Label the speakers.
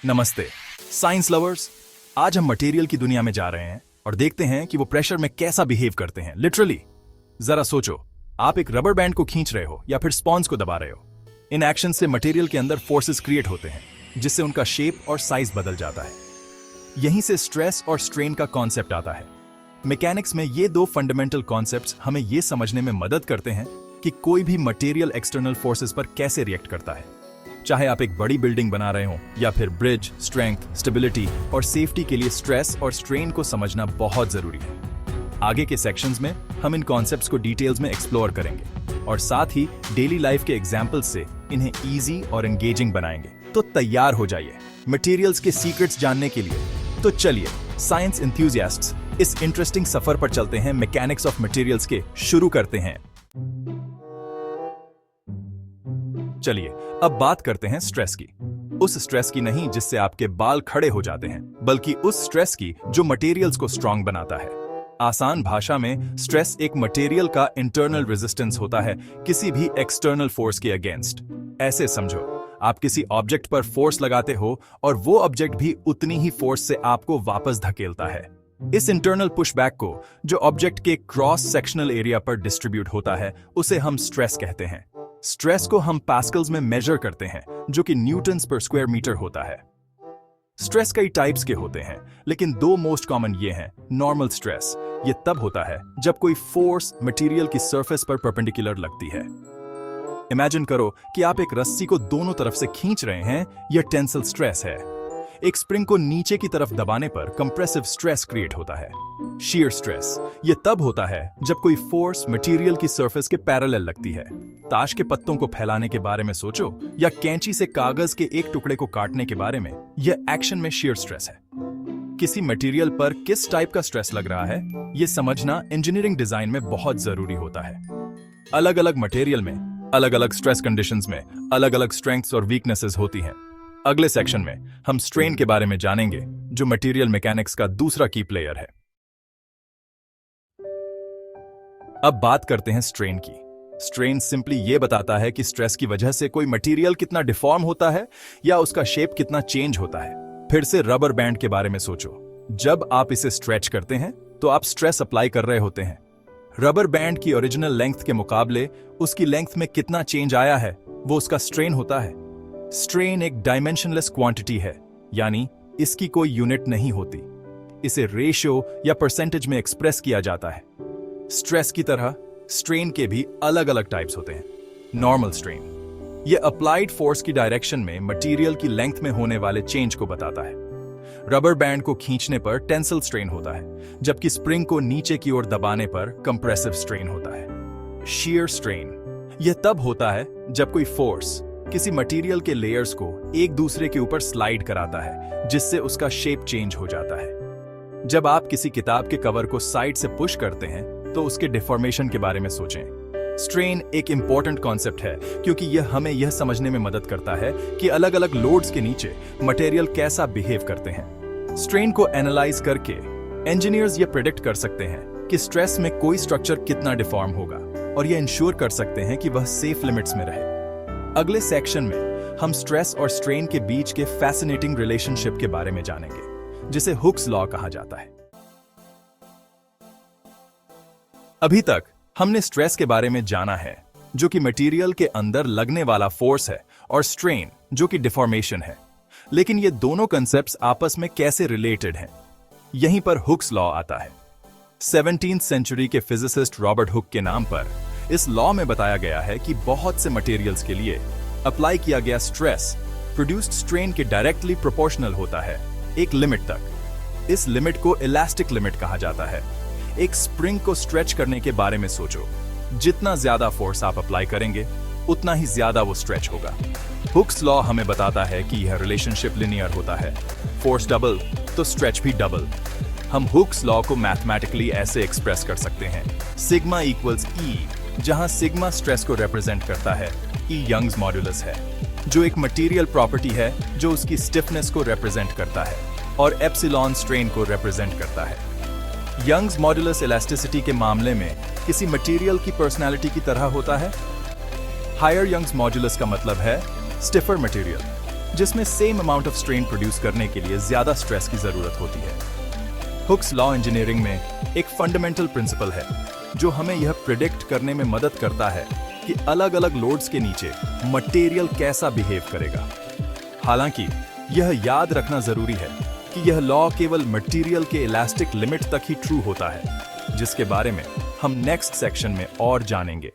Speaker 1: नमस्ते science lovers. आज हम मटेरियल की दुनिया में जा रहे हैं और देखते हैं कि वो प्रेशर में कैसा बिहेव करते हैं। लिटरली जरा सोचो, आप एक रबर बैंड को खींच रहे हो या फिर स्पॉन्ज को दबा रहे हो। इन एक्शन से मटेरियल के अंदर फोर्सेस क्रिएट होते हैं जिससे उनका शेप और साइज बदल जाता है। यहीं से स्ट्रेस और स्ट्रेन का कॉन्सेप्ट आता है। मैकेनिक्स में ये दो फंडामेंटल कॉन्सेप्ट्स हमें ये समझने में मदद करते हैं कि कोई भी मटेरियल एक्सटर्नल फोर्सेस पर कैसे रिएक्ट करता है। चाहे आप एक बड़ी बिल्डिंग बना रहे हो या फिर ब्रिज, स्ट्रेंथ, स्टेबिलिटी और सेफ्टी के लिए स्ट्रेस और स्ट्रेन को समझना बहुत जरूरी है। आगे के सेक्शंस में हम इन कॉन्सेप्ट्स को डिटेल्स में एक्सप्लोर करेंगे और साथ ही डेली लाइफ के एग्जाम्पल्स से इन्हें इजी और एंगेजिंग बनाएंगे। तो तैयार हो जाइए मटेरियल्स के सीक्रेट्स जानने के लिए। तो चलिए साइंस एंथुसियास्ट्स, इस इंटरेस्टिंग सफर पर चलते हैं। मैकेनिक्स ऑफ मटेरियल्स के शुरू करते हैं। चलिए अब बात करते हैं स्ट्रेस की। उस स्ट्रेस की नहीं जिससे आपके बाल खड़े हो जाते हैं, बल्कि उस स्ट्रेस की जो मटेरियल्स को स्ट्रांग बनाता है। आसान भाषा में स्ट्रेस एक मटेरियल का इंटरनल रेजिस्टेंस होता है किसी भी एक्सटर्नल फोर्स के अगेंस्ट। ऐसे समझो, आप किसी ऑब्जेक्ट पर फोर्स लगाते हो और वो ऑब्जेक्ट भी उतनी ही फोर्स से आपको वापस धकेलता है। इस इंटरनल पुशबैक को जो ऑब्जेक्ट के क्रॉस सेक्शनल एरिया पर डिस्ट्रीब्यूट होता है उसे हम स्ट्रेस कहते हैं। स्ट्रेस को हम पास्कल्स में मेजर करते हैं जो कि न्यूटन्स पर स्क्वायर मीटर होता है। स्ट्रेस कई टाइप्स के होते हैं, लेकिन दो मोस्ट कॉमन ये हैं। नॉर्मल स्ट्रेस ये तब होता है जब कोई फोर्स मटेरियल की सरफेस पर परपेंडिकुलर लगती है। इमेजिन करो कि आप एक रस्सी को दोनों तरफ से खींच रहे हैं, यह टेंसल स्ट्रेस है। एक स्प्रिंग को नीचे की तरफ दबाने पर कंप्रेसिव स्ट्रेस क्रिएट होता है। शीयर स्ट्रेस ये तब होता है जब कोई फोर्स मटेरियल की सरफेस के पैरेलल लगती है। ताश के पत्तों को फैलाने के बारे में सोचो या कैंची से कागज के एक टुकड़े को काटने के बारे में। यह एक्शन में शीयर स्ट्रेस है। किसी मटेरियल पर किस टाइप का स्ट्रेस लग रहा है यह समझना इंजीनियरिंग डिजाइन में बहुत जरूरी होता है। अलग अलग मटेरियल में अलग अलग स्ट्रेस कंडीशंस में अलग अलग स्ट्रेंथ्स और वीकनेसेस होती हैं। अगले सेक्शन में हम स्ट्रेन के बारे में जानेंगे जो मटेरियल मैकेनिक्स का दूसरा की प्लेयर है। अब बात करते हैं स्ट्रेन की। स्ट्रेन सिंपली ये बताता है कि स्ट्रेस की वजह से कोई मटेरियल कितना डिफॉर्म होता है या उसका शेप कितना चेंज होता है। फिर से रबर बैंड के बारे में सोचो। जब आप इसे स्ट्रेच करते हैं तो आप स्ट्रेस अप्लाई कर रहे होते हैं। रबर बैंड की ओरिजिनल लेंथ के मुकाबले उसकी लेंथ में कितना चेंज आया है वो उसका स्ट्रेन होता है। स्ट्रेन एक डायमेंशनलेस क्वांटिटी है, यानी इसकी कोई यूनिट नहीं होती। इसे रेशियो या परसेंटेज में एक्सप्रेस किया जाता है। स्ट्रेस की तरह स्ट्रेन के भी अलग अलग टाइप्स होते हैं। नॉर्मल स्ट्रेन यह अप्लाइड फोर्स की डायरेक्शन में मटेरियल की लेंथ में होने वाले चेंज को बताता है। रबर बैंड को खींचने पर टेंसल स्ट्रेन होता है, जबकि स्प्रिंग को नीचे की ओर दबाने पर कंप्रेसिव स्ट्रेन होता है। शीयर स्ट्रेन यह तब होता है जब कोई फोर्स किसी मटेरियल के लेयर्स को एक दूसरे के ऊपर स्लाइड कराता है जिससे उसका शेप चेंज हो जाता है। जब आप किसी किताब के कवर को साइड से पुश करते हैं तो उसके डिफॉर्मेशन के बारे में सोचें। स्ट्रेन एक इंपॉर्टेंट कॉन्सेप्ट है क्योंकि यह हमें यह समझने में मदद करता है कि अलग अलग लोड्स के नीचे मटेरियल कैसा बिहेव करते हैं। स्ट्रेन को एनालाइज करके इंजीनियर्स यह प्रेडिक्ट कर सकते हैं कि स्ट्रेस में कोई स्ट्रक्चर कितना डिफॉर्म होगा और यह इंश्योर कर सकते हैं कि वह सेफ लिमिट्स में रहे। अगले सेक्शन में हम स्ट्रेस और स्ट्रेन के बीच के फैसिनेटिंग रिलेशनशिप के बारे में जानेंगे, जिसे हुक्स लॉ कहा जाता है। अभी तक हमने स्ट्रेस के बारे में जाना है, जो कि मटेरियल के अंदर लगने वाला फोर्स है, और स्ट्रेन जो कि डिफॉर्मेशन है। लेकिन ये दोनों कंसेप्ट्स आपस में कैसे रिलेटेड हैं? यहीं पर हुक्स लॉ आता है। 17वीं सेंचुरी के फिजिसिस्ट रॉबर्ट हुक के नाम पर इस लॉ में बताया गया है कि बहुत से मटेरियल्स के लिए अप्लाई किया गया स्ट्रेस प्रोड्यूस्ड स्ट्रेन के डायरेक्टली प्रोपोर्शनल होता है एक लिमिट तक। इस लिमिट को इलास्टिक लिमिट कहा जाता है। एक स्प्रिंग को स्ट्रेच करने के बारे में सोचो। जितना ज्यादा फोर्स आप अप्लाई करेंगे उतना ही ज्यादा वो स्ट्रेच होगा। हुक्स लॉ हमें बताता है कि यह रिलेशनशिप लिनियर होता है। फोर्स डबल तो स्ट्रेच भी डबल। हम हुक्स लॉ को मैथमेटिकली ऐसे एक्सप्रेस कर सकते हैं। सिग्मा इक्वल्स ई, जहां सिग्मा स्ट्रेस को रिप्रेजेंट करता है, ई यंग्स मॉड्यूलस है जो एक मटेरियल प्रॉपर्टी है जो उसकी स्टिफनेस को रिप्रेजेंट करता है, और एप्सिलॉन स्ट्रेन को रिप्रेजेंट करता है। यंग्स मॉड्यूलस इलास्टिसिटी के मामले में किसी मटेरियल की पर्सनैलिटी की तरह होता है। हायर यंग्स मॉड्यूलस का मतलब है स्टिफर मटेरियल, जिसमें same amount of strain produce करने के लिए ज्यादा स्ट्रेस की जरूरत होती है। हुक्स लॉ इंजीनियरिंग में एक फंडामेंटल प्रिंसिपल है जो हमें यह प्रिडिक्ट करने में मदद करता है कि अलग अलग लोड्स के नीचे मटेरियल कैसा बिहेव करेगा। हालांकि यह याद रखना जरूरी है कि यह लॉ केवल मटेरियल के इलास्टिक लिमिट तक ही ट्रू होता है, जिसके बारे में हम नेक्स्ट सेक्शन में और जानेंगे।